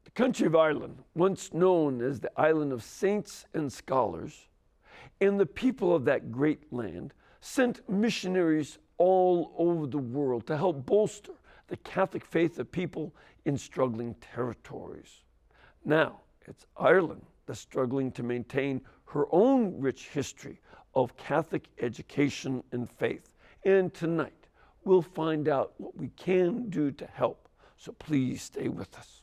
The country of Ireland, once known as the island of saints and scholars, and the people of that great land sent missionaries all over the world to help bolster the Catholic faith of people in struggling territories. Now, it's Ireland that's struggling to maintain her own rich history of Catholic education and faith. And tonight, we'll find out what we can do to help. So please stay with us.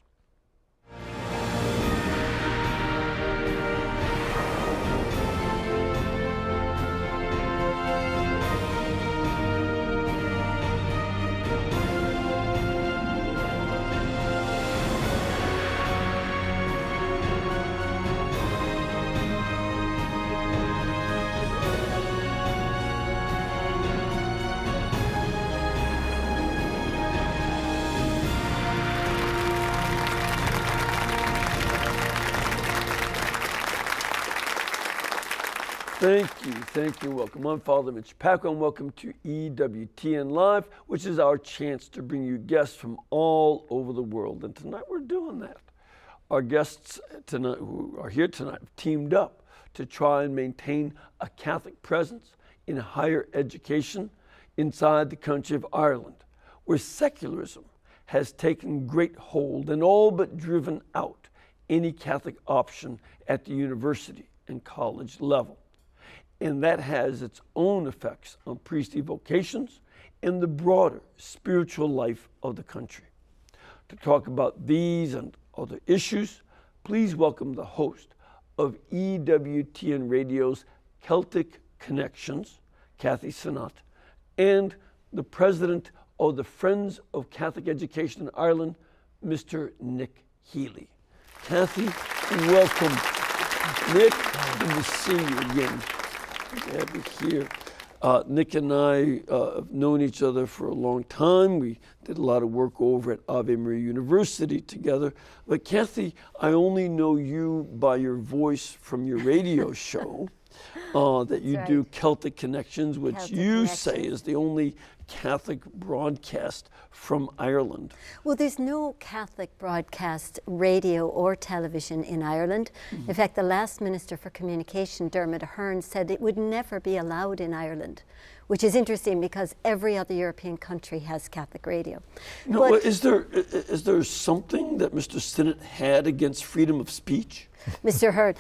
Thank you, welcome. I'm Fr.Mitch and welcome to EWTN Live, which is our chance to bring you guests from all over the world. And tonight we're doing that. Our guests tonight, who are here tonight, have teamed up to try and maintain a Catholic presence in higher education inside the country of Ireland, where secularism has taken great hold and all but driven out any Catholic option at the university and college level. And that has its own effects on priestly vocations and the broader spiritual life of the country. To talk about these and other issues, please welcome the host of EWTN Radio's Celtic Connections, Kathy Sinott, and the president of the Friends of Catholic Education in Ireland, Mr. Nick Healy. Kathy, welcome. Nick, good to see you again. Glad to be here. Nick and I have known each other for a long time. We did a lot of work over at Ave Maria University together. But Kathy, I only know you by your voice from your radio show that you do Celtic Connections, which you say is the only Catholic broadcast from Ireland. Well, there's no Catholic broadcast radio or television in Ireland. Mm-hmm. In fact, the last Minister for Communication, Dermot Ahern, said it would never be allowed in Ireland, which is interesting because every other European country has Catholic radio. No, but is there something that Mr. Sinott had against freedom of speech? Mr. Ahern,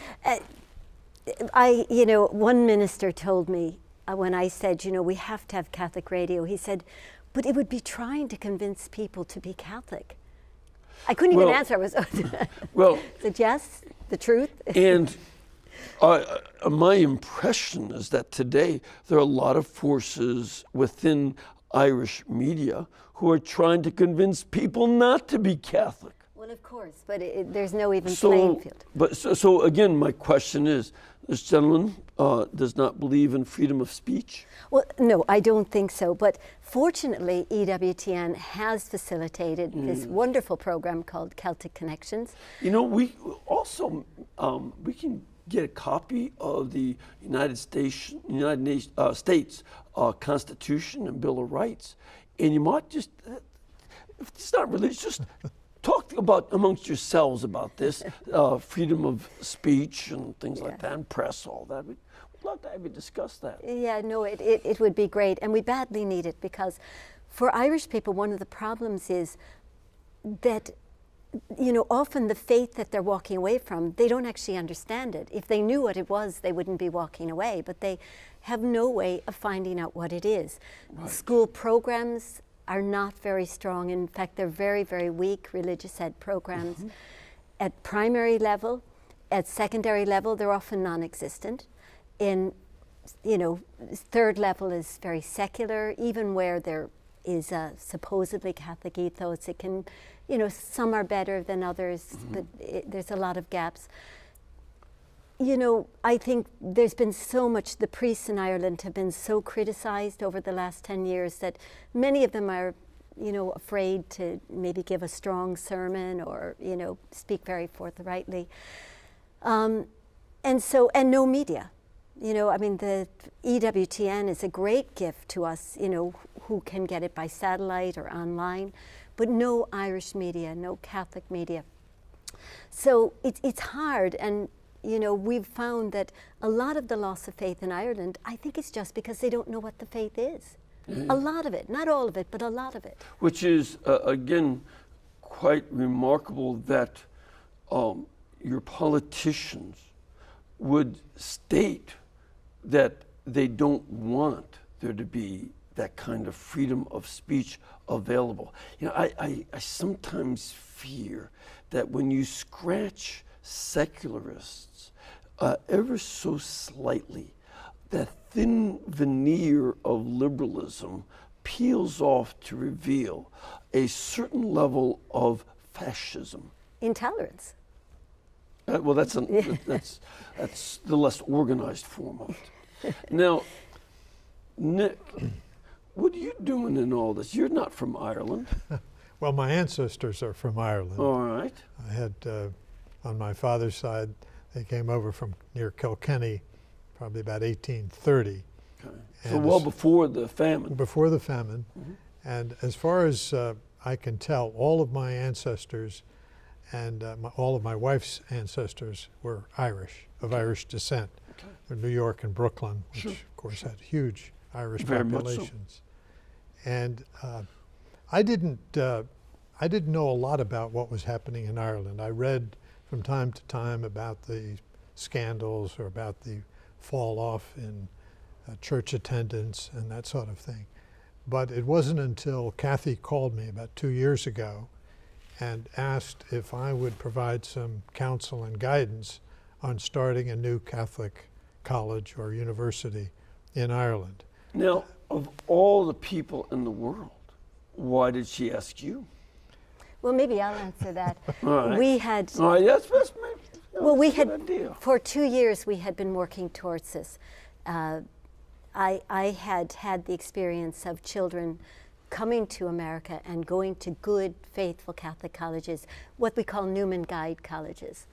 one minister told me, when I said, we have to have Catholic radio, he said, but it would be trying to convince people to be Catholic. I couldn't even answer. I was said yes, the truth. And my impression is that today there are a lot of forces within Irish media who are trying to convince people not to be Catholic. Well, of course, but there's no even playing field. So again, my question is, this gentleman does not believe in freedom of speech? Well, no, I don't think so. But fortunately, EWTN has facilitated this wonderful program called Celtic Connections. We also, we can get a copy of the United States Constitution and Bill of Rights. And you might just, if it's not religious, just talk about amongst yourselves about this, freedom of speech and things like that, and press, all that. We'd love to have you discuss that. Yeah, no, it would be great. And we badly need it because for Irish people, one of the problems is that, often the faith that they're walking away from, they don't actually understand it. If they knew what it was, they wouldn't be walking away, but they have no way of finding out what it is. Right. School programs are not very strong. In fact, they're very, very weak religious ed programs. Mm-hmm. At primary level, at secondary level, they're often non-existent. In, third level is very secular. Even where there is a supposedly Catholic ethos, it can, some are better than others, but there's a lot of gaps. I think there's been so much, the priests in Ireland have been so criticized over the last 10 years that many of them are, afraid to maybe give a strong sermon or, speak very forthrightly. And no media. The EWTN is a great gift to us, who can get it by satellite or online, but no Irish media, no Catholic media. So it's hard, and we've found that a lot of the loss of faith in Ireland, I think, is just because they don't know what the faith is. A lot of it, not all of it, but a lot of it. Which is, again, quite remarkable that your politicians would state that they don't want there to be that kind of freedom of speech available. I sometimes fear that when you scratch secularists ever so slightly, that thin veneer of liberalism peels off to reveal a certain level of fascism. Intolerance. Well, that's the less organized form of it. Now, Nick, what are you doing in all this? You're not from Ireland. Well, my ancestors are from Ireland. All right. I had, on my father's side, they came over from near Kilkenny, probably about 1830. Okay. So well before the famine. Before the famine. Mm-hmm. And as far as I can tell, all of my ancestors and all of my wife's ancestors were Irish, of Irish descent. Okay. In New York and Brooklyn, which Sure. of course had huge Irish Very much so. populations. And I didn't know a lot about what was happening in Ireland. I read from time to time about the scandals or about the fall off in church attendance and that sort of thing. But it wasn't until Kathy called me about 2 years ago and asked if I would provide some counsel and guidance on starting a new Catholic college or university in Ireland. Now, of all the people in the world, why did she ask you? Well, maybe I'll answer that. All right. We had, All right, that's well, we a good had, idea. for 2 years, we had been working towards this. I had had the experience of children coming to America and going to good, faithful Catholic colleges, what we call Newman Guide colleges.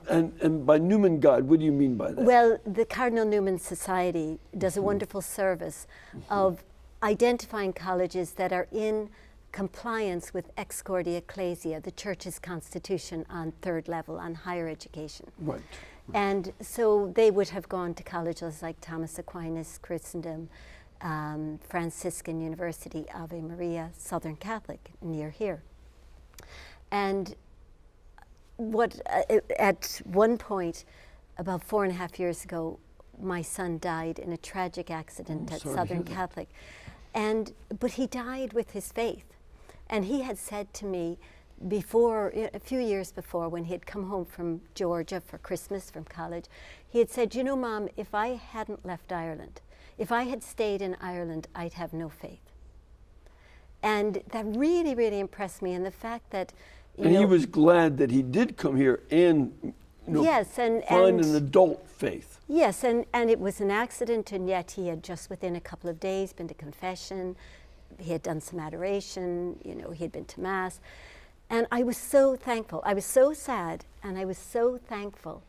And by Newman Guide, what do you mean by that? Well, the Cardinal Newman Society does a wonderful service of identifying colleges that are in compliance with Ex Cordia Ecclesia, the Church's constitution on third level, on higher education. Right. And so they would have gone to colleges like Thomas Aquinas, Christendom, Franciscan University, Ave Maria, Southern Catholic, near here. And at one point, about 4.5 years ago, my son died in a tragic accident at Southern Catholic. But he died with his faith. And he had said to me before, a few years before, when he had come home from Georgia for Christmas from college, he had said, Mom, if I hadn't left Ireland, if I had stayed in Ireland, I'd have no faith. And that really, really impressed me. And the fact that, he was glad that he did come here and yes, and find an adult faith. Yes, and it was an accident, and yet he had just within a couple of days been to confession. He had done some adoration, he had been to Mass. And I was so thankful. I was so sad, and I was so thankful.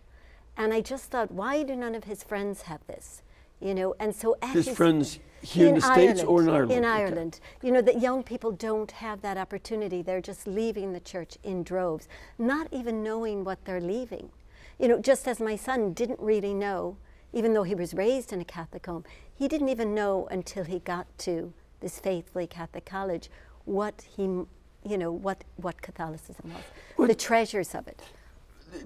And I just thought, why do none of his friends have this? And so his friends here in the States or in Ireland? In Ireland. That young people don't have that opportunity. They're just leaving the church in droves, not even knowing what they're leaving. Just as my son didn't really know, even though he was raised in a Catholic home, he didn't even know until he got to this faithfully Catholic college what Catholicism was, the treasures of it.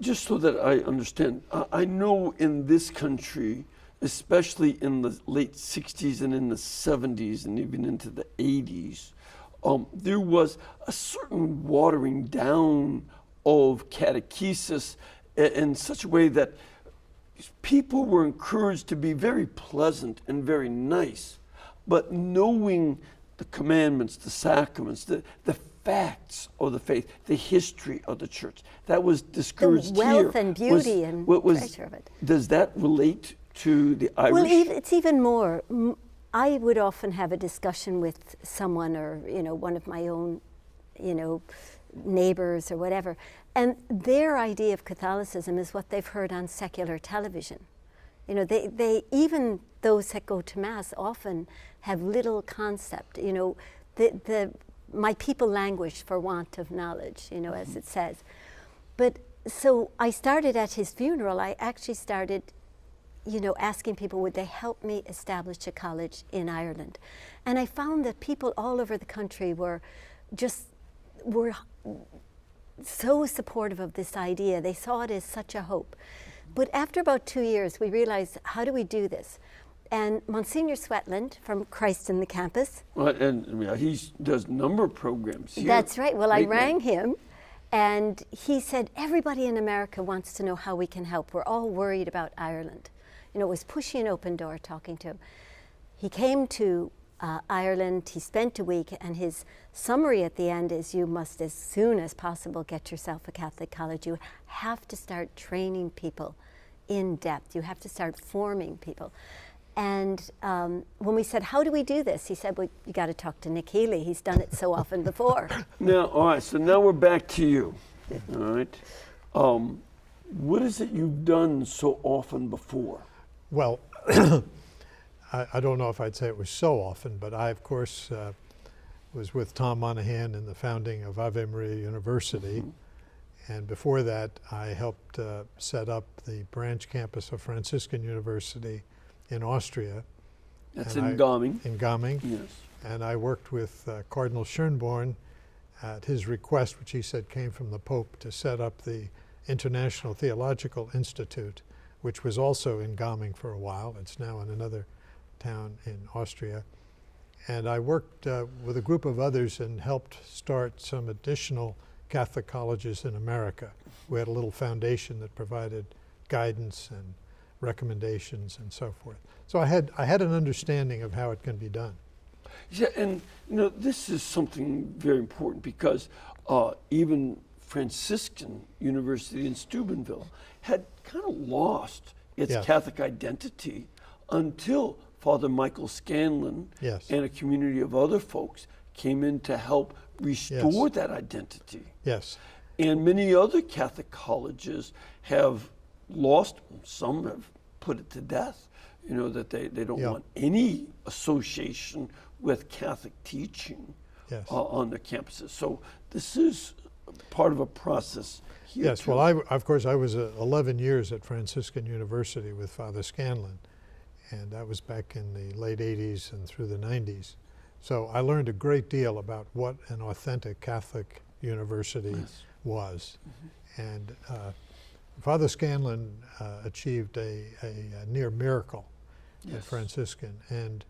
Just so that I understand, I know in this country, especially in the late 60s and in the 70s and even into the 80s, there was a certain watering down of catechesis in such a way that people were encouraged to be very pleasant and very nice, but knowing the commandments, the sacraments, the facts of the faith, the history of the church, that was discouraged the here. Wealth and beauty and treasure of it. Does that relate to the Irish? Well, it's even more. I would often have a discussion with someone or, one of my own, neighbors or whatever, and their idea of Catholicism is what they've heard on secular television. They even those that go to Mass often have little concept. My people languish for want of knowledge, as it says. But so I started at his funeral. I actually started, asking people, would they help me establish a college in Ireland? And I found that people all over the country were so supportive of this idea. They saw it as such a hope. But after about 2 years, we realized, how do we do this? And Monsignor Sweatland from Christ in the Campus. Well, and he does a number of programs here. That's right. Well, I Great rang man. him, and he said, everybody in America wants to know how we can help. We're all worried about Ireland. It was pushing an open door talking to him. He came to Ireland, he spent a week, and his summary at the end is, you must as soon as possible get yourself a Catholic college. You have to start training people in depth. You have to start forming people. And when we said, how do we do this? He said, well, you got to talk to Nick Healy. He's done it so often before. Now, all right, so now we're back to you, all right? What is it you've done so often before? Well, I don't know if I'd say it was so often, but I, of course, was with Tom Monahan in the founding of Ave Maria University. Mm-hmm. And before that, I helped set up the branch campus of Franciscan University in Austria. That's And in Gaming. In Gaming. Yes. And I worked with Cardinal Schönborn at his request, which he said came from the Pope, to set up the International Theological Institute, which was also in Gaming for a while. It's now in another town in Austria. And I worked with a group of others and helped start some additional Catholic colleges in America. We had a little foundation that provided guidance and recommendations and so forth. So I had an understanding of how it can be done. Yeah, and this is something very important because even Franciscan University in Steubenville had kind of lost its Yes. Catholic identity until Father Michael Scanlon Yes. and a community of other folks came in to help restore Yes. that identity. Yes. And many other Catholic colleges have lost, some have put it to death, that they don't Yeah. want any association with Catholic teaching Yes. on their campuses. So this is part of a process here. Yes, too. well, of course, I was 11 years at Franciscan University with Father Scanlon, and that was back in the late 80s and through the 90s. So I learned a great deal about what an authentic Catholic university Yes. was. And Father Scanlon achieved a near miracle at Yes. Franciscan, and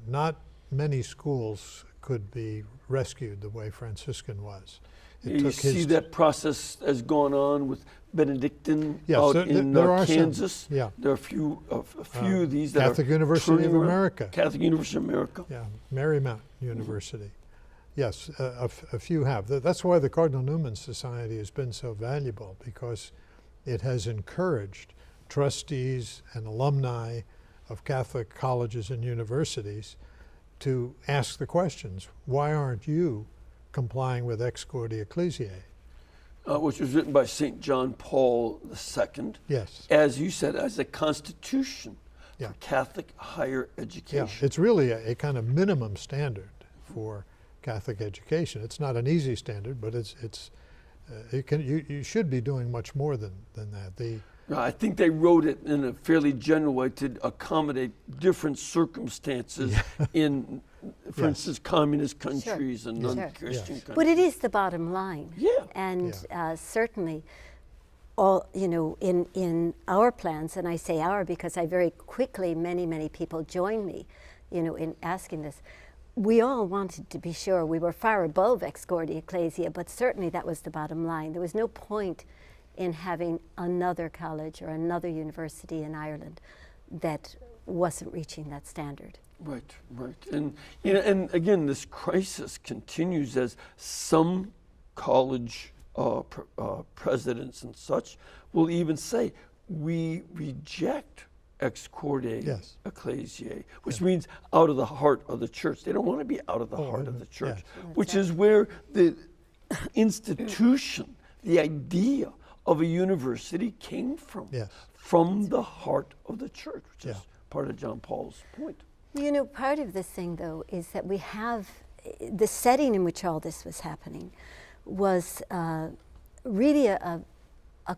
not many schools could be rescued the way Franciscan was. You see that process has gone on with Benedictine Yes, out there in are some, Kansas. yeah. There are a few of these that Catholic are University of turning around. America. Catholic University of America. Yeah, Marymount University. Yes, a few have. That's why the Cardinal Newman Society has been so valuable, because it has encouraged trustees and alumni of Catholic colleges and universities to ask the questions. Why aren't you complying with Ex Cordia Ecclesiae? Which was written by St. John Paul II. Yes. As you said, as a constitution Yeah. for Catholic higher Yeah, education. it's really a kind of minimum standard for Catholic education. It's not an easy standard, but you should be doing much more than that. I think they wrote it in a fairly general way to accommodate different circumstances in, for Yes. instance, communist countries and Sure. non-Christian Yes. countries. But it is the bottom line. Yeah. And certainly, all in our plans, and I say our because I very quickly, many people joined me, in asking this. We all wanted to be sure we were far above Ex Cordia Ecclesia, but certainly that was the bottom line. There was no point in having another college or another university in Ireland that wasn't reaching that standard. Right. And and again, this crisis continues as some college presidents and such will even say, we reject Ex Cordia Yes. Ecclesiae, which means out of the heart of the church. They don't want to be out of the heart of the church, yes. which is where the institution, the idea of a university came from. Yes. From the heart of the church, which is Yeah. part of John Paul's point. Part of this thing, though, is that we have the setting in which all this was happening was really a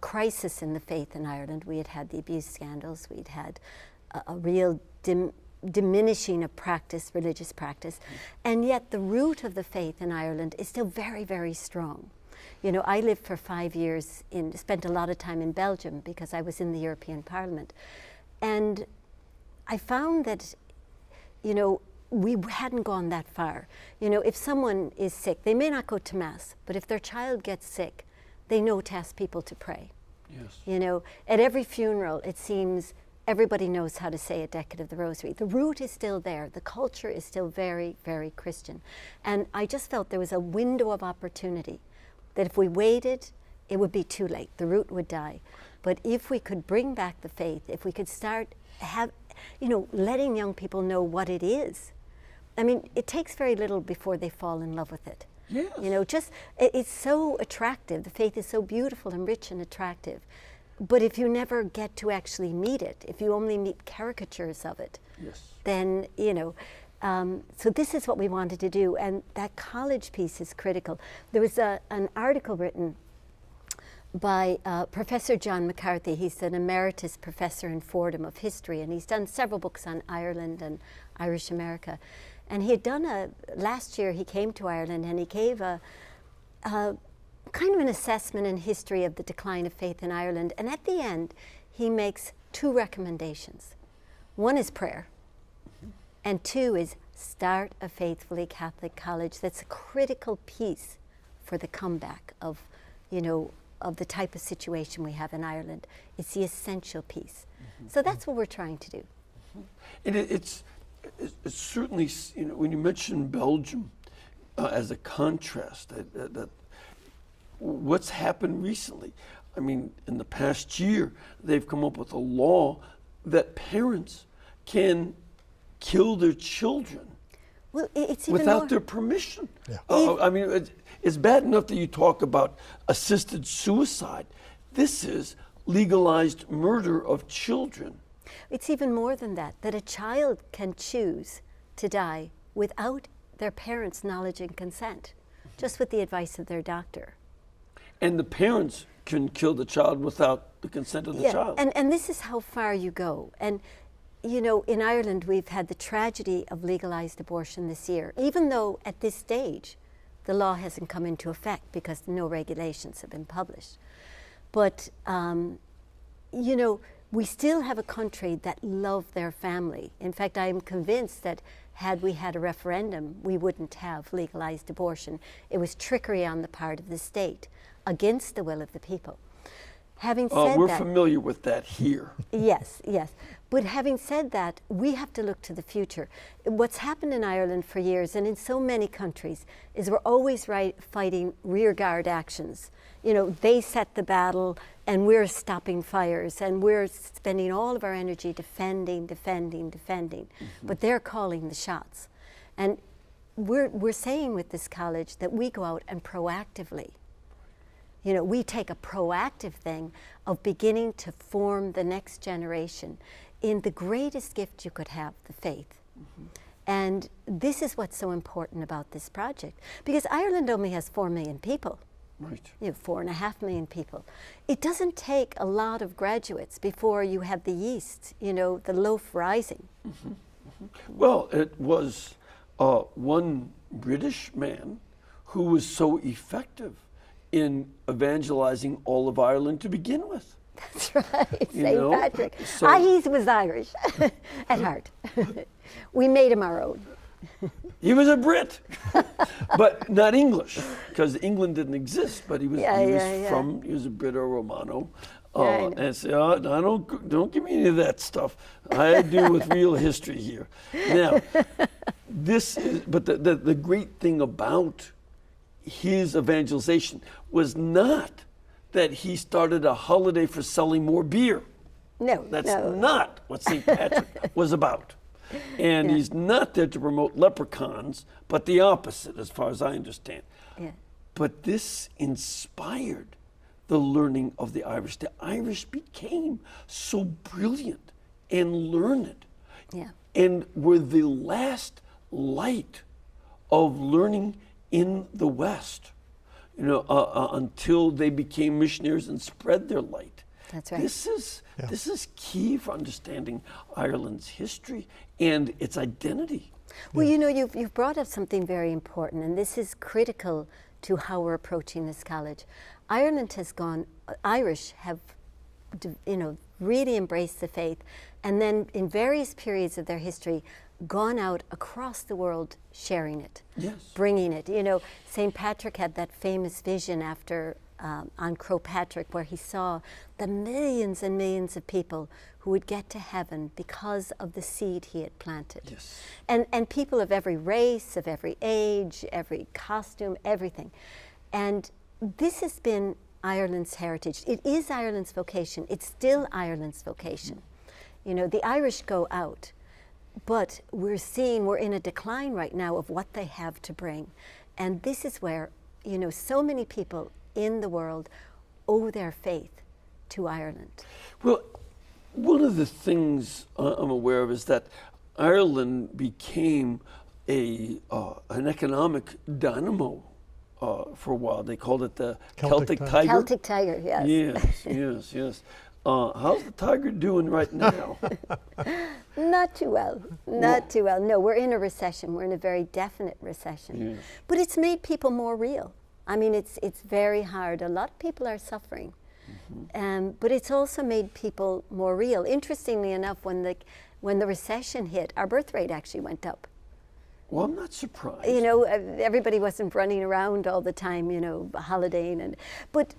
crisis in the faith in Ireland. We had had the abuse scandals. We'd had a real diminishing of practice, religious practice, and yet the root of the faith in Ireland is still very, very strong. You know, I lived for 5 years spent a lot of time in Belgium because I was in the European Parliament, and I found that, you know, we hadn't gone that far. You know, if someone is sick, they may not go to Mass, but if their child gets sick, they know to ask people to pray. Yes. You know, at every funeral, it seems everybody knows how to say a decade of the Rosary. The root is still there. The culture is still very, very Christian. And I just felt there was a window of opportunity that if we waited, it would be too late. The root would die. But if we could bring back the faith, if we could start letting young people know what it is. I mean, it takes very little before they fall in love with it. Yes. You know, it's so attractive. The faith is so beautiful and rich and attractive. But if you never get to actually meet it, if you only meet caricatures of it, Yes. then, you know, so this is what we wanted to do. And that college piece is critical. There was an article written by Professor John McCarthy. He's an emeritus professor in Fordham of history, and he's done several books on Ireland and Irish America. And he had done last year he came to Ireland and he gave a kind of an assessment and history of the decline of faith in Ireland. And at the end, he makes 2 recommendations. One is prayer, and 2 is start a faithfully Catholic college. That's a critical piece for the comeback of, you know, of the type of situation we have in Ireland. It's the essential piece. So that's what we're trying to do. And it's certainly, you know, when you mention Belgium as a contrast, that what's happened recently, I mean, in the past year, they've come up with a law that parents can kill their children It's even without more, their permission. Yeah. I mean, it's bad enough that you talk about assisted suicide. This is legalized murder of children. It's even more than that, that a child can choose to die without their parents' knowledge and consent, just with the advice of their doctor. And the parents can kill the child without the consent of the child. And this is how far you go. And, you know, in Ireland, we've had the tragedy of legalized abortion this year, even though at this stage, the law hasn't come into effect because no regulations have been published. But, you know, we still have a country that love their family. In fact, I am convinced that had we had a referendum, we wouldn't have legalized abortion. It was trickery on the part of the state against the will of the people. Having said we're that, familiar with that here. Yes, yes. But having said that, we have to look to the future. What's happened in Ireland for years and in so many countries is we're always fighting rearguard actions. You know, they set the battle and we're stopping fires and we're spending all of our energy defending. But they're calling the shots. And we're saying with this college that we go out and proactively, you know, we take a proactive thing of beginning to form the next generation in the greatest gift you could have, the faith. And this is what's so important about this project, because Ireland only has 4 million people. Right. You have 4.5 million people. It doesn't take a lot of graduates before you have the yeast, you know, the loaf rising. Well, it was one British man who was so effective in evangelizing all of Ireland to begin with. That's right, You St. know, Patrick. so- He was Irish at heart. We made him our own. He was a Brit, but not English, because England didn't exist. But he was, he was a Brit or Romano. I know. And say, oh, no, don't give me any of that stuff. I do with real history here. Now, this is, but the great thing about his evangelization was not that he started a holiday for selling more beer. No, That's no. not what St. Patrick was about. And he's not there to promote leprechauns, but the opposite, as far as I understand. Yeah. But this inspired the learning of the Irish. The Irish became so brilliant and learned, and were the last light of learning in the West. until they became missionaries and spread their light. That's right. This is key for understanding Ireland's history and its identity. Well, you've brought up something very important, and this is critical to how we're approaching this college. Irish have, really embraced the faith, and then in various periods of their history, gone out across the world sharing it, bringing it. St. Patrick had that famous vision after on Croagh Patrick, where he saw the millions and millions of people who would get to heaven because of the seed he had planted. Yes. And people of every race, of every age, every costume, everything. And this has been Ireland's heritage. It is Ireland's vocation. It's still Ireland's vocation. The Irish go out, but we're in a decline right now of what they have to bring. And this is where, so many people in the world owe their faith to Ireland. Well, one of the things I'm aware of is that Ireland became an economic dynamo for a while. They called it the Celtic Tiger. Celtic Tiger, yes. Yes. How's the Tiger doing right now? Not too well. No, we're in a recession. We're in a very definite recession. Yes. But it's made people more real. I mean, it's very hard. A lot of people are suffering. But it's also made people more real. Interestingly enough, when the recession hit, our birth rate actually went up. Well, I'm not surprised. Everybody wasn't running around all the time, holidaying. But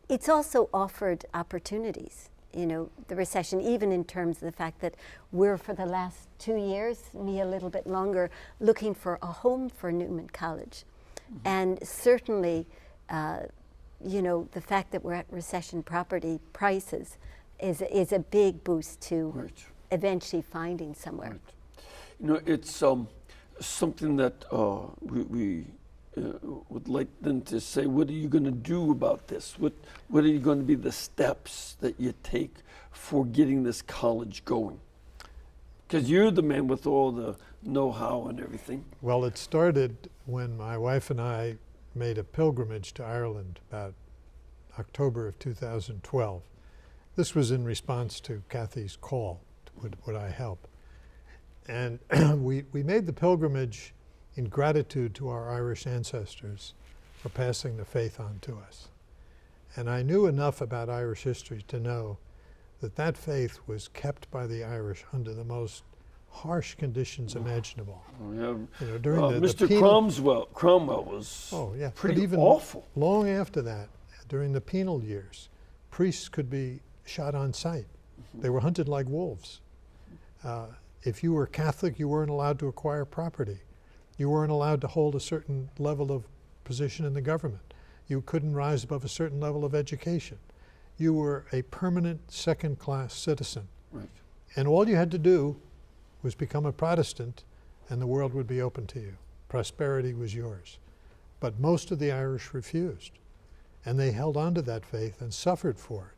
it's also offered opportunities, the recession, even in terms of the fact that we're, for the last 2 years, me a little bit longer, looking for a home for Newman College. And certainly, the fact that we're at recession property prices is a big boost to eventually finding somewhere. Right. It's something that we would like them to say, what are you going to do about this? What are you going to be the steps that you take for getting this college going? Because you're the man with all the know-how and everything. Well, it started when my wife and I made a pilgrimage to Ireland about October of 2012. This was in response to Kathy's call, would I help? And we made the pilgrimage in gratitude to our Irish ancestors for passing the faith on to us. And I knew enough about Irish history to know that faith was kept by the Irish under the most harsh conditions imaginable. During Mr. Cromwell was pretty even awful. Long after that, during the penal years, priests could be shot on sight. They were hunted like wolves. If you were Catholic, you weren't allowed to acquire property. You weren't allowed to hold a certain level of position in the government. You couldn't rise above a certain level of education. You were a permanent second-class citizen. Right. And all you had to do was become a Protestant, and the world would be open to you. Prosperity was yours. But most of the Irish refused, and they held on to that faith and suffered for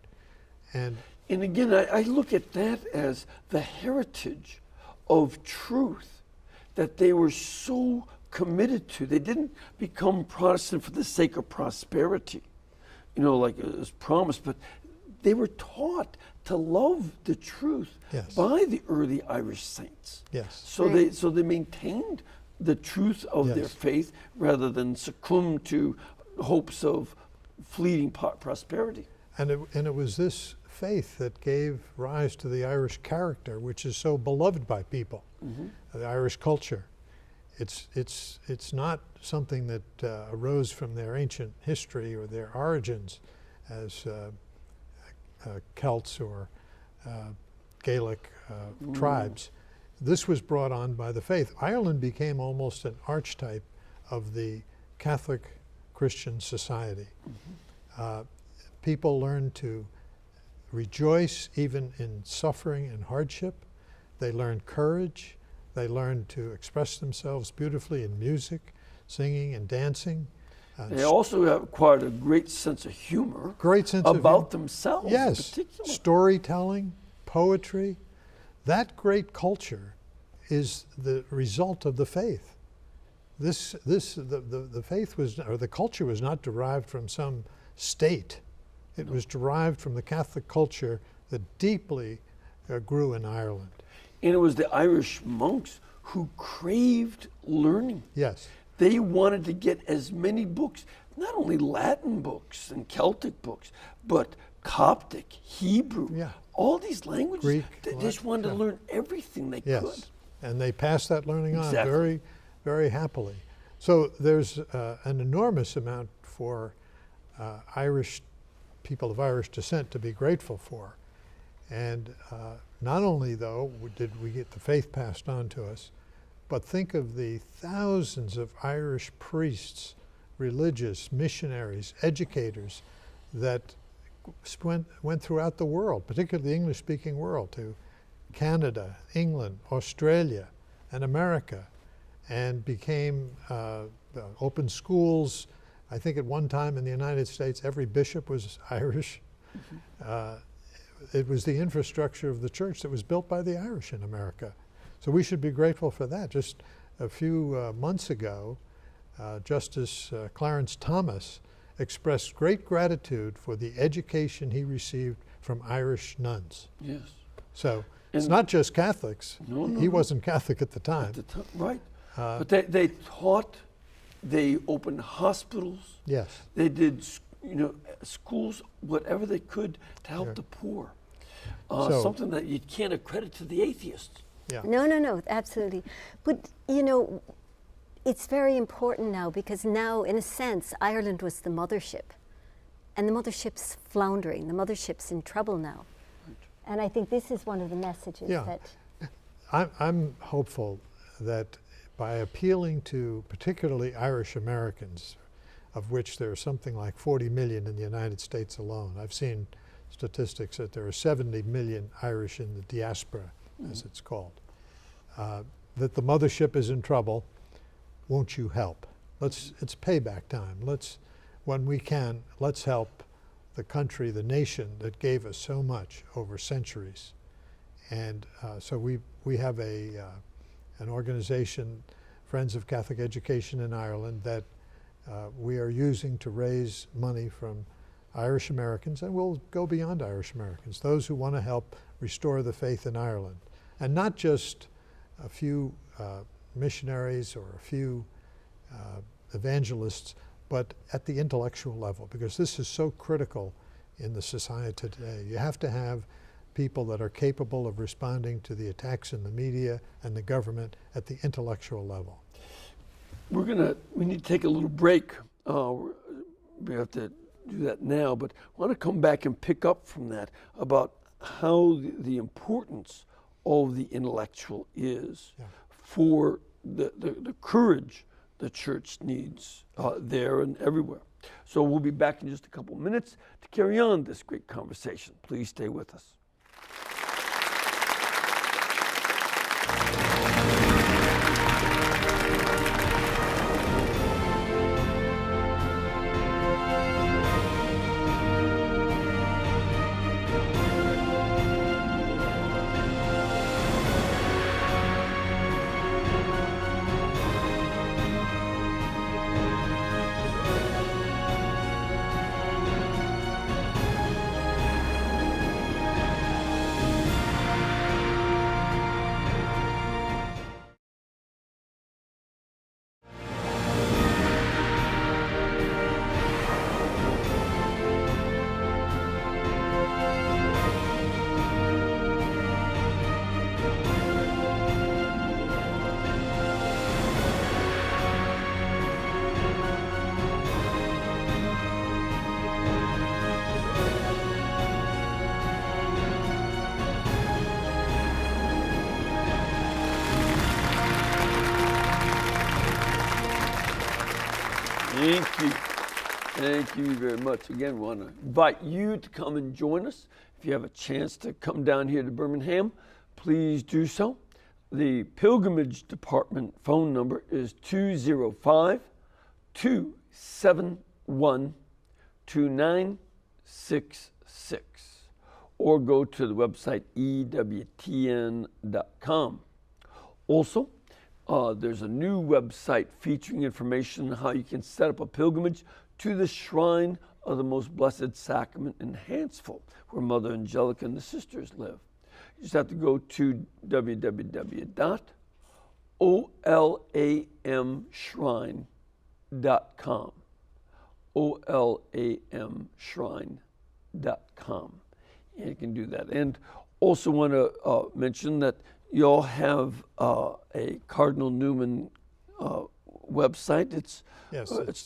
it. And again, I look at that as the heritage of truth that they were so committed to. They didn't become Protestant for the sake of prosperity, like it was promised, but they were taught to love the truth by the early Irish saints. Yes. So they maintained the truth of their faith rather than succumb to hopes of fleeting prosperity. And it was this faith that gave rise to the Irish character, which is so beloved by people. The Irish culture. It's not something that arose from their ancient history or their origins as Celts or Gaelic tribes. This was brought on by the faith. Ireland became almost an archetype of the Catholic Christian society. People learned to rejoice even in suffering and hardship. They learned courage. They learned to express themselves beautifully in music, singing and dancing. They also acquired a great sense of humor about themselves. Yes, in particular. Storytelling, poetry. That great culture is the result of the faith. the faith was, or the culture was not derived from some state. It was derived from the Catholic culture that deeply grew in Ireland. And it was the Irish monks who craved learning. Yes. They wanted to get as many books, not only Latin books and Celtic books, but Coptic, Hebrew, all these languages. Greek, they just wanted to learn everything they could. And they passed that learning on Exactly. very, very happily. So there's an enormous amount for Irish people of Irish descent to be grateful for. And not only, though, did we get the faith passed on to us, but think of the thousands of Irish priests, religious, missionaries, educators that went throughout the world, particularly the English-speaking world, to Canada, England, Australia, and America, and became open schools. I think at one time in the United States, every bishop was Irish. It was the infrastructure of the church that was built by the Irish in America. So we should be grateful for that. Just a few months ago, Justice Clarence Thomas expressed great gratitude for the education he received from Irish nuns. Yes. So it's not just Catholics. No, he wasn't Catholic at the time. At the time, right. But they taught, they opened hospitals. Yes. They did, schools, whatever they could to help the poor. Something that you can't accredit to the atheists. Yeah. No, absolutely. But, it's very important now because now, in a sense, Ireland was the mothership. And the mothership's floundering. The mothership's in trouble now. Right. And I think this is one of the messages that... I'm hopeful that by appealing to particularly Irish Americans, of which there are something like 40 million in the United States alone. I've seen statistics that there are 70 million Irish in the diaspora, as it's called. That the mothership is in trouble. Won't you help? It's payback time. When we can, let's help the country, the nation that gave us so much over centuries. And so we have an organization, Friends of Catholic Education in Ireland, that we are using to raise money from Irish Americans, and we'll go beyond Irish Americans, those who want to help restore the faith in Ireland. And not just a few missionaries or a few evangelists, but at the intellectual level, because this is so critical in the society today. You have to have people that are capable of responding to the attacks in the media and the government at the intellectual level. We need to take a little break. We have to do that now, but I want to come back and pick up from that about how the importance of the intellectual is for the courage the church needs there and everywhere. So we'll be back in just a couple minutes to carry on this great conversation. Please stay with us. Thank you very much. Again, we want to invite you to come and join us. If you have a chance to come down here to Birmingham, please do so. The Pilgrimage Department phone number is 205-271-2966, or go to the website EWTN.com. Also, There's a new website featuring information on how you can set up a pilgrimage to the shrine of the Most Blessed Sacrament in Hansville, where Mother Angelica and the sisters live. You just have to go to www.olamshrine.com. olamshrine.com. And you can do that. And also want to mention that you all have a Cardinal Newman website. It's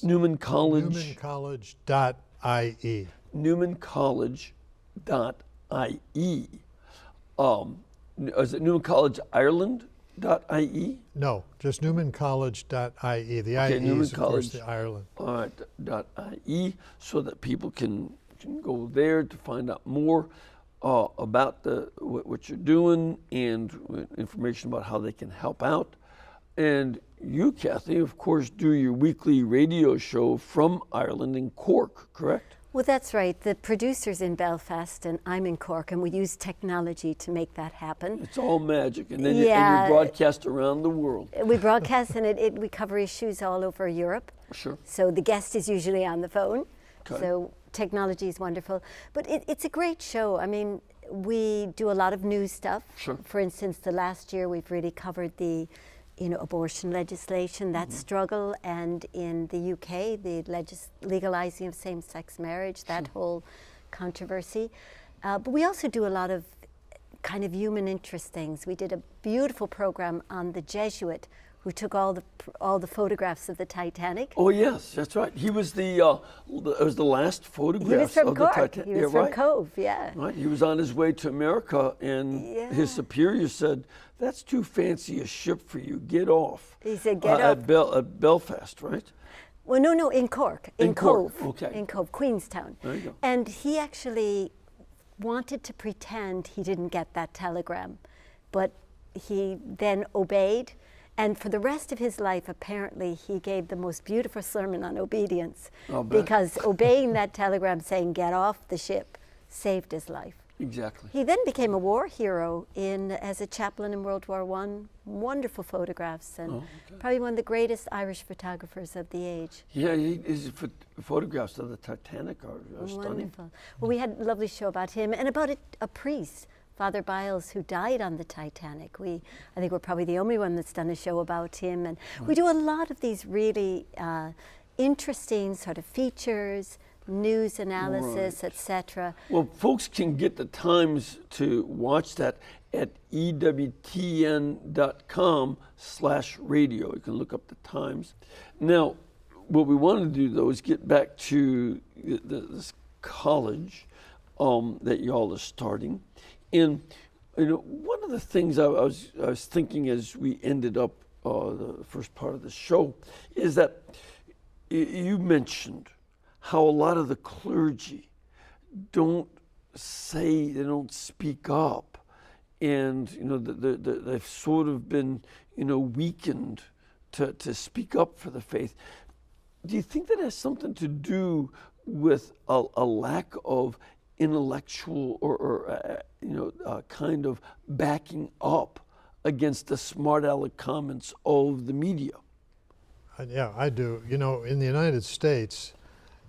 Newman College. NewmanCollege.ie. NewmanCollege.ie. Is it Newman College Ireland.ie? No, just NewmanCollege.ie. The Okay, IE Newman is, of course, College. the Ireland. All right, .ie, so that people can go there to find out more about what you're doing and information about how they can help out. And you, Kathy, of course, do your weekly radio show from Ireland in Cork, correct? Well, that's right. The producer's in Belfast and I'm in Cork, and we use technology to make that happen. It's all magic, and then Yeah. you broadcast around the world. We broadcast and we cover issues all over Europe. Sure. So the guest is usually on the phone. Okay. So technology is wonderful. But it's a great show. I mean, we do a lot of new stuff. Sure. For instance, the last year we've really covered the abortion legislation, that struggle, and in the UK, the legalizing of same-sex marriage, that whole controversy. But we also do a lot of kind of human interest things. We did a beautiful program on the Jesuit who took all the photographs of the Titanic. Oh yes, that's right. He was it was the last photograph He was from of the Cork. Titanic. He was from Cove, yeah. Right. He was on his way to America, and his superior said, "That's too fancy a ship for you. Get off." He said, "Get off." At Belfast, right? Well, no, in Cork. In Cove. Cork, okay. In Cove, Queenstown. There you go. And he actually wanted to pretend he didn't get that telegram, but he then obeyed. And for the rest of his life, apparently, he gave the most beautiful sermon on obedience, I'll bet. because obeying that telegram saying, "Get off the ship," saved his life. Exactly. He then became a war hero as a chaplain in World War I. Wonderful photographs, and probably one of the greatest Irish photographers of the age. Yeah, his photographs of the Titanic are stunning. Wonderful. Well, we had a lovely show about him and about a priest, Father Biles, who died on the Titanic. I think we're probably the only one that's done a show about him. And we do a lot of these really interesting sort of features, news analysis, etc. Well, folks can get the times to watch that at EWTN.com/radio. You can look up the times. Now, what we want to do, though, is get back to this college that y'all are starting. And one of the things I was thinking as we ended up the first part of the show is that you mentioned how a lot of the clergy don't speak up, and they've sort of been weakened to speak up for the faith. Do you think that has something to do with a lack of intellectual or kind of backing up against the smart aleck comments of the media? Yeah, I do. In the United States,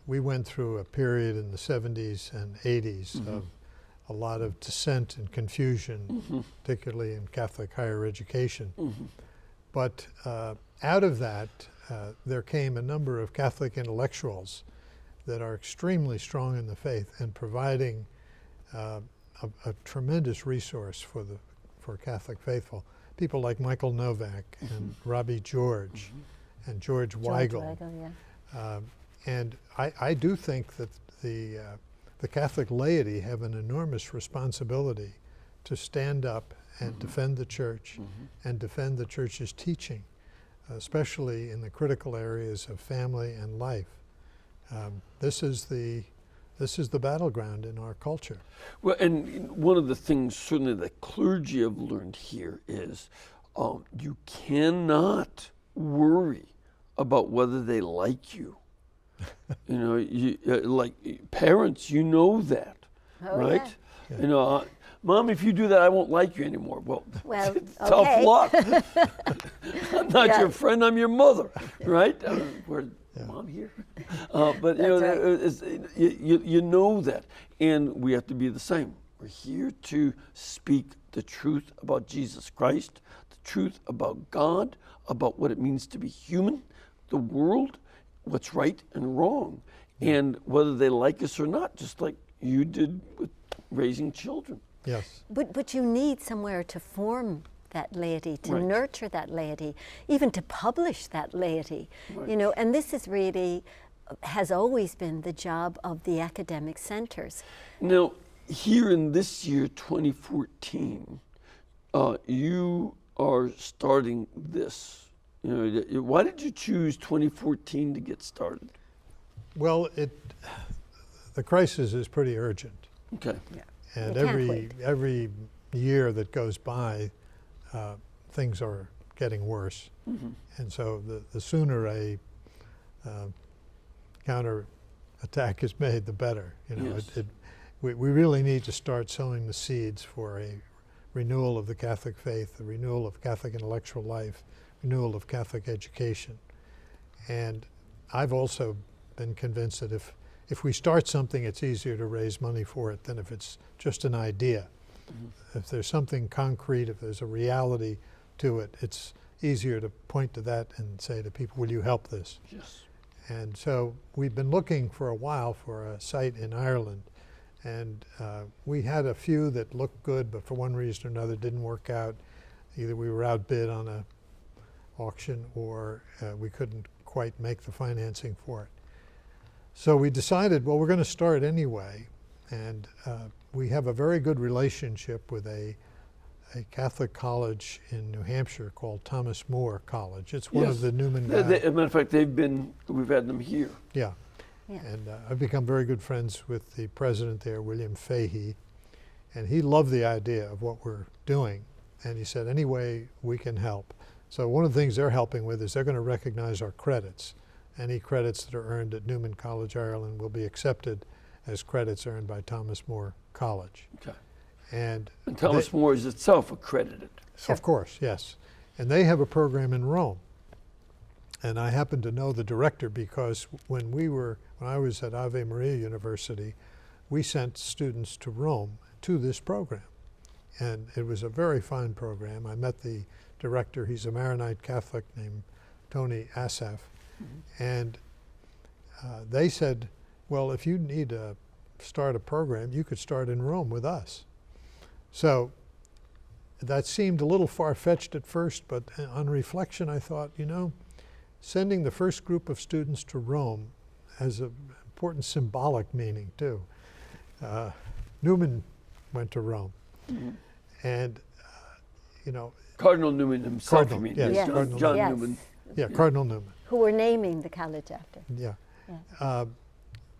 we went through a period in the 70s and 80s of a lot of dissent and confusion, particularly in Catholic higher education. But out of that, there came a number of Catholic intellectuals that are extremely strong in the faith and providing a tremendous resource for Catholic faithful. People like Michael Novak and Robbie George and George Weigel. And I do think that the Catholic laity have an enormous responsibility to stand up and defend the Church and defend the Church's teaching, especially in the critical areas of family and life. This is the battleground in our culture. Well, and one of the things certainly the clergy have learned here is you cannot worry about whether they like you. Like parents, that, Oh, right? yeah. Yeah. Mom, if you do that, I won't like you anymore. Well, tough okay. luck. I'm not Yeah. your friend, I'm your mother, right? We're Mom here. But you know, Right. you know that. And we have to be the same. We're here to speak the truth about Jesus Christ, the truth about God, about what it means to be human, the world, what's right and wrong, and whether they like us or not, just like you did with raising children. Yes. But you need somewhere to form that laity, to Right. nurture that laity, even to publish that laity. Right. You know, and this is really, has always been the job of the academic centers. Now, here in this year, 2014, you are starting this. You know, why did you choose 2014 to get started? Well, the crisis is pretty urgent. Okay. And You can't wait. every year that goes by, things are getting worse. Mm-hmm. And so the sooner a counter attack is made, the better. You know, Yes. we really need to start sowing the seeds for a renewal of the Catholic faith, the renewal of Catholic intellectual life, renewal of Catholic education. And I've also been convinced that if we start something, it's easier to raise money for it than if it's just an idea. Mm-hmm. If there's something concrete, if there's a reality to it, it's easier to point to that and say to people, will you help this? Yes. And so we've been looking for a while for a site in Ireland. And we had a few that looked good, but for one reason or another didn't work out. Either we were outbid on a auction or we couldn't quite make the financing for it. So we decided, well, we're going to start anyway. And we have a very good relationship with a Catholic college in New Hampshire called Thomas More College. It's one of the Newman As a matter of fact, we've had them here. Yeah. Yeah. And I've become very good friends with the president there, William Fahey, and he loved the idea of what we're doing. And he said, any way we can help. So one of the things they're helping with is they're going to recognize our credits. Any credits that are earned at Newman College Ireland will be accepted as credits earned by Thomas More College. Okay. And Thomas More is itself accredited. Of course, yes. And they have a program in Rome. And I happen to know the director because when I was at Ave Maria University, we sent students to Rome to this program. And it was a very fine program. I met the director. He's a Maronite Catholic named Tony Asaf. Mm-hmm. And they said, well, if you need to start a program, you could start in Rome with us. So that seemed a little far-fetched at first, but on reflection, I thought, you know, sending the first group of students to Rome has an important symbolic meaning, too. Newman went to Rome. Mm-hmm. And, you know... Cardinal Newman himself, Cardinal, I mean. yes, Yes. Cardinal John Yes. Newman. Yeah, Cardinal Newman. Who we're naming the college after. Yeah. Yeah.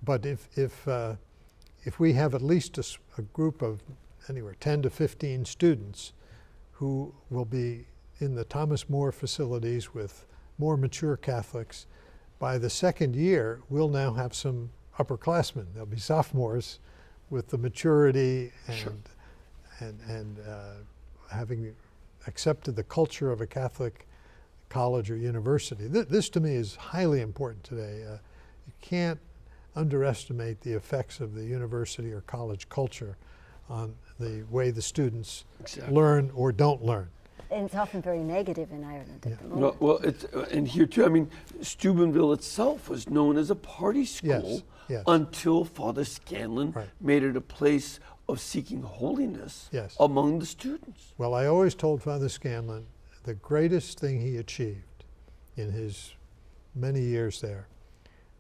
But if we have at least a group of anywhere 10 to 15 students who will be in the Thomas More facilities with more mature Catholics, by the second year, we'll now have some upperclassmen. They'll be sophomores with the maturity and having accepted the culture of a Catholic college or university. This to me is highly important today. You can't underestimate the effects of the university or college culture on the way the students learn or don't learn. And it's often very negative in Ireland at the moment. Well, it's and here too. I mean, Steubenville itself was known as a party school Yes. until Father Scanlon Right. made it a place of seeking holiness Yes. among the students. Well, I always told Father Scanlon the greatest thing he achieved in his many years there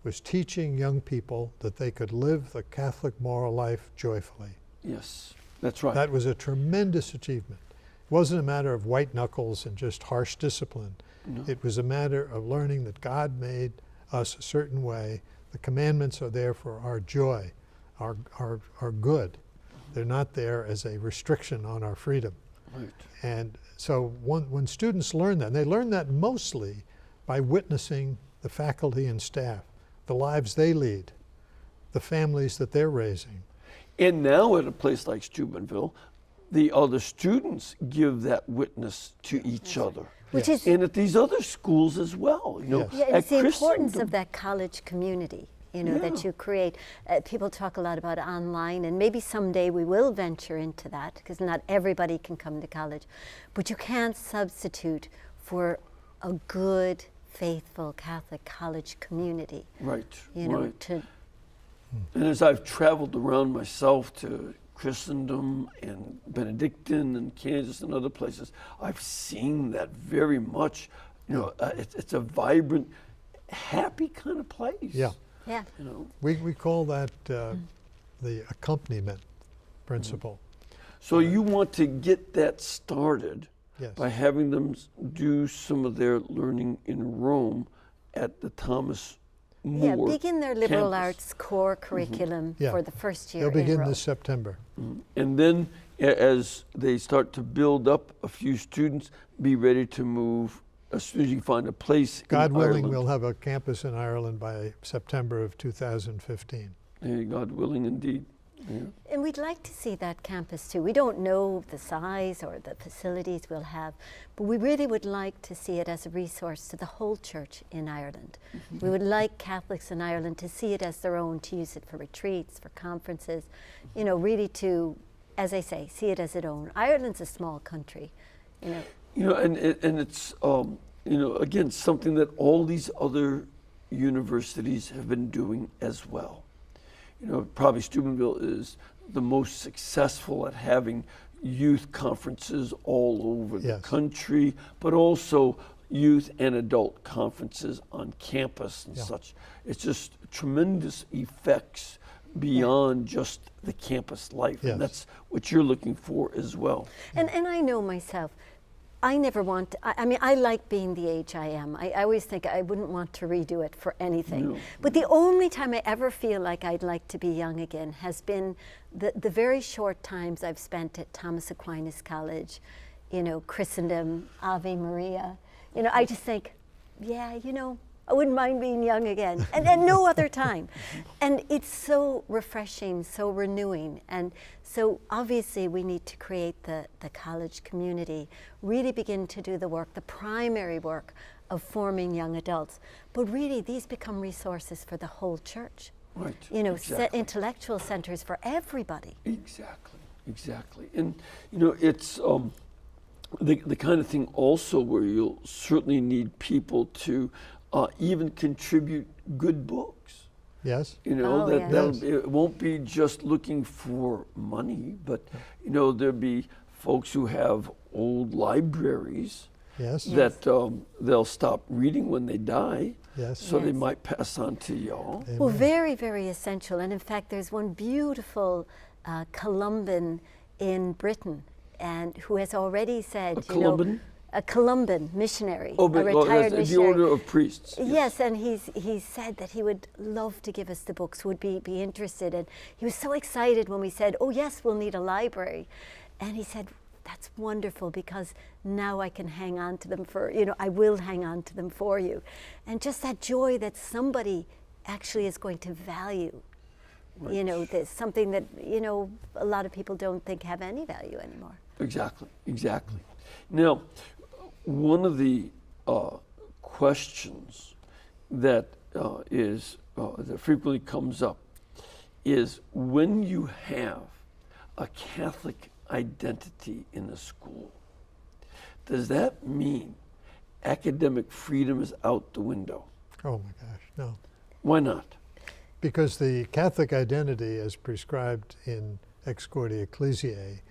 was teaching young people that they could live the Catholic moral life joyfully. Yes, that's right. That was a tremendous achievement. It wasn't a matter of white knuckles and just harsh discipline. No. It was a matter of learning that God made us a certain way. The commandments are there for our joy, our good. They're not there as a restriction on our freedom. Right. And so when students learn that, and they learn that mostly by witnessing the faculty and staff, the lives they lead, the families that they're raising. And now at a place like Steubenville, the other students give that witness to each other. Which is, And at these other schools as well, you know. Yes. yeah, at it's the importance Christendom. of that college community, you know, that Yeah. you create. People talk a lot about online, and maybe someday we will venture into that, because not everybody can come to college. But you can't substitute for a good, faithful Catholic college community. Right, You know, right. to And as I've traveled around myself to Christendom and Benedictine and Kansas and other places, I've seen that very much. You know, it's a vibrant, happy kind of place. Yeah. yeah. You know. We call that the accompaniment principle. So you want to get that started Yes. by having them do some of their learning in Rome at the Thomas Yeah, More begin their liberal campus. arts core curriculum Yeah. for the first year They'll in begin Rome. this September. And then as they start to build up a few students, be ready to move as soon as you find a place God in willing, Ireland. we'll have a campus in Ireland by September of 2015. God willing, indeed. Yeah. And we'd like to see that campus too. We don't know the size or the facilities we'll have, but we really would like to see it as a resource to the whole church in Ireland. We would like Catholics in Ireland to see it as their own, to use it for retreats, for conferences, you know, really to, as I say, see it as its own. Ireland's a small country, you know. You know, and it's, you know, again, something that all these other universities have been doing as well. You know, probably Steubenville is the most successful at having youth conferences all over the Yes. country, but also youth and adult conferences on campus and Yeah. such. It's just tremendous effects beyond just the campus life. Yes. And that's what you're looking for as well. And I know myself, I never want, I mean, I like being the age I am. I always think I wouldn't want to redo it for anything. No. But the only time I ever feel like I'd like to be young again has been the very short times I've spent at Thomas Aquinas College, you know, Christendom, Ave Maria. You know, I just think, yeah, you know, I wouldn't mind being young again, and no other time. And it's so refreshing, so renewing. And so obviously we need to create the college community, really begin to do the work, the primary work of forming young adults. But really these become resources for the whole church. Right. You know, exactly. intellectual centers for everybody. Exactly, exactly. And, you know, it's the kind of thing also where you'll certainly need people to even contribute good books. Yes? You know, Oh, that yes. it won't be just looking for money, but, you know, there'll be folks who have old libraries Yes? that they'll stop reading when they die, Yes? so they Yes. might pass on to y'all. Well, Amen. very, very essential. And in fact, there's one beautiful Columban in Britain, and who has already said, A you know, Columban? a Columban missionary, Oh, a but retired the missionary. order of priests. Yes, and he's said that he would love to give us the books, would be interested. And he was so excited when we said, oh yes, we'll need a library. And he said, that's wonderful, because now I can hang on to them for, you know, I will hang on to them for you. And just that joy that somebody actually is going to value, you know, this, something that, you know, a lot of people don't think have any value anymore. Exactly, exactly. Now, one of the questions that that frequently comes up is when you have a Catholic identity in a school, does that mean academic freedom is out the window? Oh my gosh, no. Why not? Because the Catholic identity, as prescribed in Ex Corde Ecclesiae,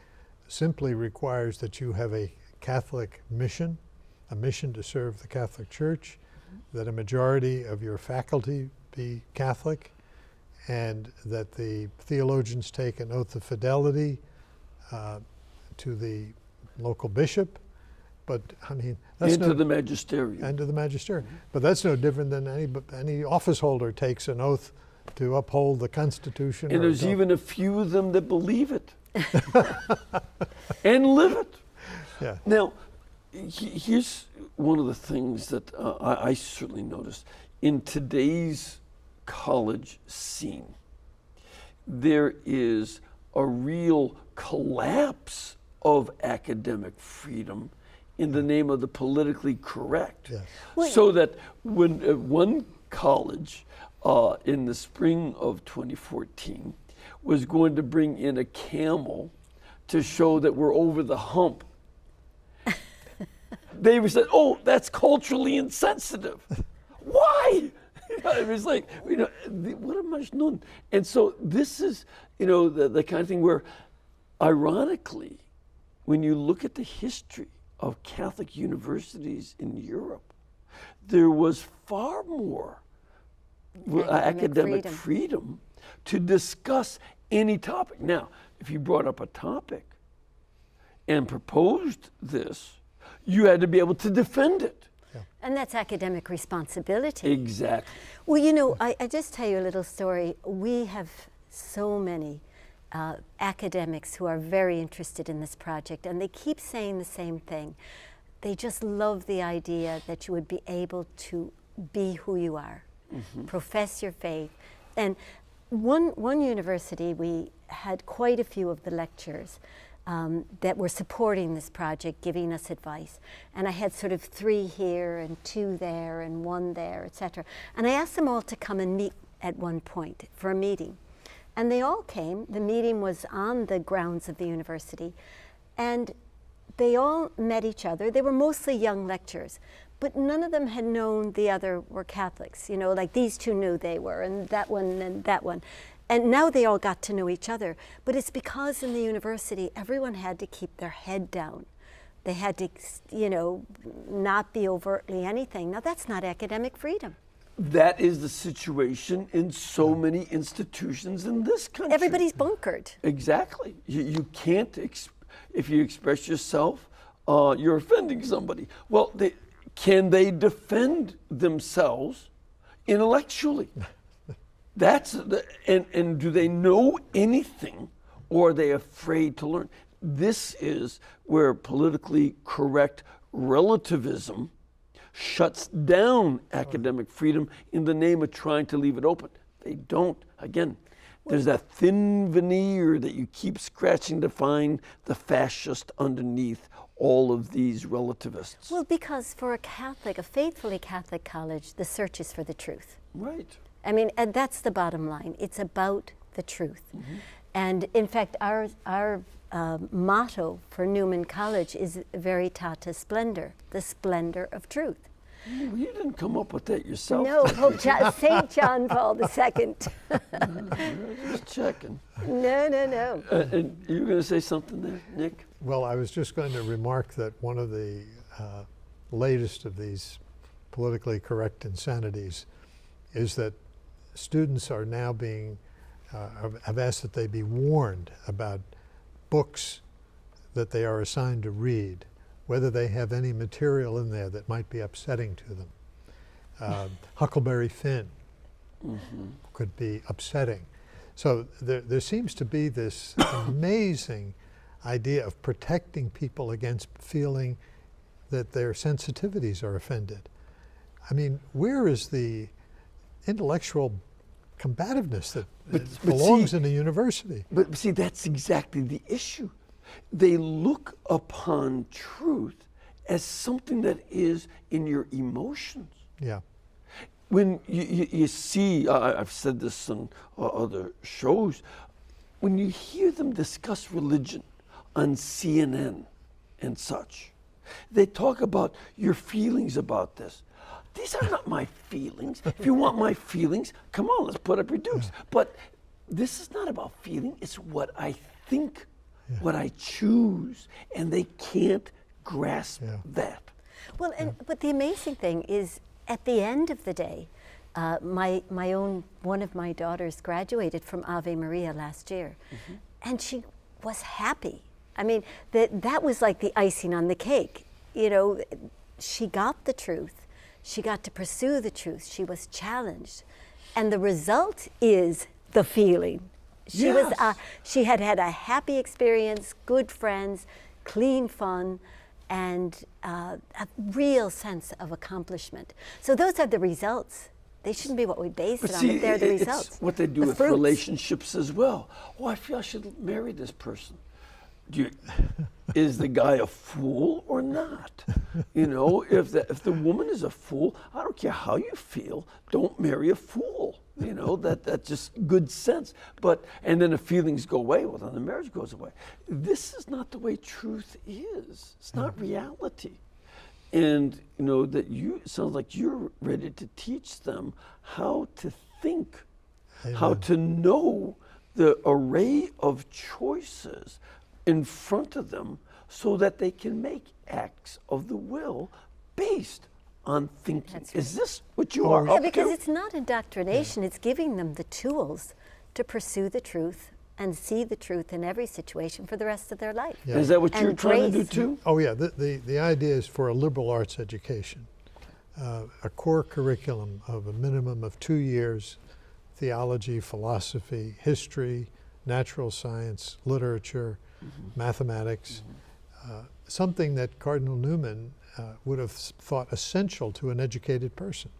simply requires that you have a Catholic mission, a mission to serve the Catholic Church, that a majority of your faculty be Catholic, and that the theologians take an oath of fidelity to the local bishop. But I mean, that's Into the magisterium. and to the magisterium. But that's no different than any office holder takes an oath to uphold the Constitution. And or there's to- even a few of them that believe it and live it. yeah. Now, here's one of the things that I certainly noticed. In today's college scene, there is a real collapse of academic freedom in the name of the politically correct. Yes. So that when one college in the spring of 2014 was going to bring in a camel to show that we're over the hump, they said, "Oh, that's culturally insensitive." Why? It was like, what am I doing? And so this is, the kind of thing where, ironically, when you look at the history of Catholic universities in Europe, there was far more academic freedom to discuss any topic. Now, if you brought up a topic and proposed this, you had to be able to defend it. And that's academic responsibility. Exactly. Well, I just tell you a little story. We have so many academics who are very interested in this project, and they keep saying the same thing. They just love the idea that you would be able to be who you are, profess your faith. And one university, we had quite a few of the lecturers that were supporting this project, giving us advice. And I had sort of 3 here and 2 there and 1 there, etc. And I asked them all to come and meet at one point for a meeting. And they all came. The meeting was on the grounds of the university. And they all met each other. They were mostly young lecturers, but none of them had known the other were Catholics. Like these 2 knew they were, and that one and that one. And now they all got to know each other. But it's because in the university, everyone had to keep their head down. They had to, not be overtly anything. Now, that's not academic freedom. That is the situation in so many institutions in this country. Everybody's bunkered. Exactly. You can't, if you express yourself, you're offending somebody. Well, can they defend themselves intellectually? And do they know anything, or are they afraid to learn? This is where politically correct relativism shuts down academic freedom in the name of trying to leave it open. They don't. Again, there's that thin veneer that you keep scratching to find the fascist underneath all of these relativists. Well, because for a Catholic, a faithfully Catholic college, the search is for the truth. Right. I mean, and that's the bottom line. It's about the truth. And in fact, our motto for Newman College is Veritatis Splendor, the splendor of truth. Well, you didn't come up with that yourself. No, St. John Paul II. Just checking. No. And you were going to say something there, Nick? Well, I was just going to remark that one of the latest of these politically correct insanities is that students are now being, have asked that they be warned about books that they are assigned to read, whether they have any material in there that might be upsetting to them. Huckleberry Finn could be upsetting. So there seems to be this amazing idea of protecting people against feeling that their sensitivities are offended. I mean, where is the intellectual combativeness that belongs in a university? But see, that's exactly the issue. They look upon truth as something that is in your emotions. Yeah. When you see, I've said this on other shows, when you hear them discuss religion on CNN and such, they talk about your feelings about this. These are not my feelings. If you want my feelings, come on, let's put up your dukes. Yeah. But this is not about feeling, it's what I think, what I choose, and they can't grasp that. Well, but the amazing thing is, at the end of the day, one of my daughters graduated from Ave Maria last year, and she was happy. I mean, that was like the icing on the cake. She got the truth. She got to pursue the truth. She was challenged. And the result is the feeling. She had a happy experience, good friends, clean fun, and a real sense of accomplishment. So those are the results. They shouldn't be what we base it on, but they're the results. It's what they do with relationships as well. Oh, I feel I should marry this person. Is the guy a fool or not? You know, if the woman is a fool, I don't care how you feel, don't marry a fool. You know, that's just good sense. And then the feelings go away, well, then the marriage goes away. This is not the way truth is. It's not reality. And, you know, it sounds like you're ready to teach them how to think, how to know the array of choices in front of them so that they can make acts of the will based on thinking. Right. Is this what you are up to? Because it's not indoctrination, it's giving them the tools to pursue the truth and see the truth in every situation for the rest of their life. Yeah. Is that what you're trying to do too? Oh yeah, the idea is for a liberal arts education, a core curriculum of a minimum of 2 years, theology, philosophy, history, natural science, literature, mathematics, something that Cardinal Newman would have thought essential to an educated person.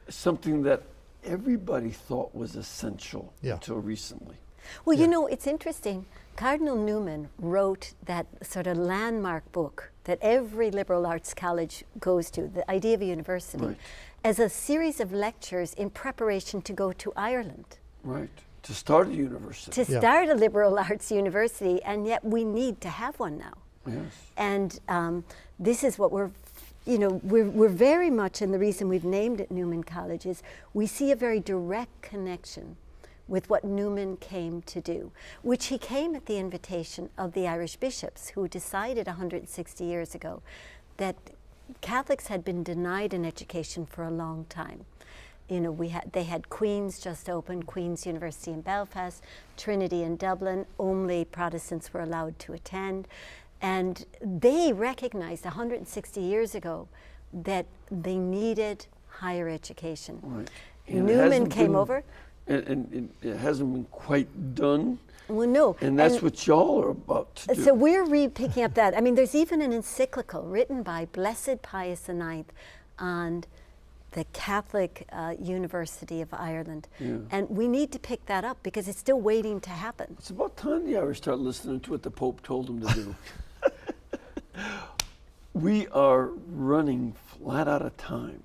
Something that everybody thought was essential until recently. Well, you know, it's interesting. Cardinal Newman wrote that sort of landmark book that every liberal arts college goes to, The Idea of a University, as a series of lectures in preparation to go to Ireland. Right. To start a university. To start a liberal arts university, and yet we need to have one now. Yes. And this is what we're very much, and the reason we've named it Newman College is we see a very direct connection with what Newman came to do, which he came at the invitation of the Irish bishops, who decided 160 years ago that Catholics had been denied an education for a long time. You know, they had Queen's just opened, Queen's University in Belfast, Trinity in Dublin, only Protestants were allowed to attend. And they recognized 160 years ago that they needed higher education. Right. Newman came over. And it hasn't been quite done. Well, no. And that's what y'all are about to do. So we're picking up that. I mean, there's even an encyclical written by Blessed Pius IX on the Catholic University of Ireland. Yeah. And we need to pick that up because it's still waiting to happen. It's about time the Irish start listening to what the Pope told them to do. We are running flat out of time.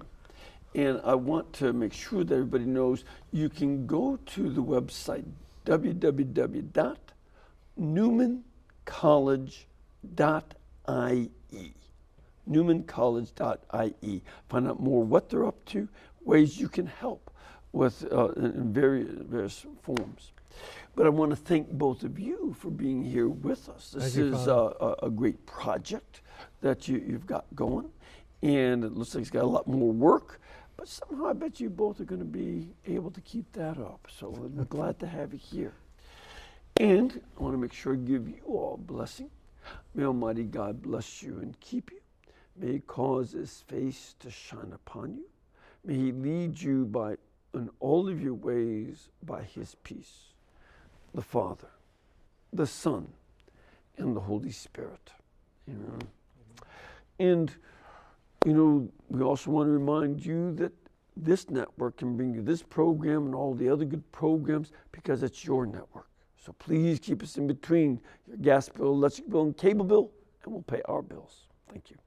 And I want to make sure that everybody knows you can go to the website www.newmancollege.ie. newmancollege.ie. Find out more what they're up to, ways you can help with in various forms. But I want to thank both of you for being here with us. This is a great project that you've got going, and it looks like it's got a lot more work, but somehow I bet you both are going to be able to keep that up. So we're glad to have you here. And I want to make sure I give you all a blessing. May Almighty God bless you and keep you. May He cause His face to shine upon you. May He lead you in all of your ways by His peace. The Father, the Son, and the Holy Spirit. Amen. And, you know, we also want to remind you that this network can bring you this program and all the other good programs because it's your network. So please keep us in between your gas bill, electric bill, and cable bill, and we'll pay our bills. Thank you.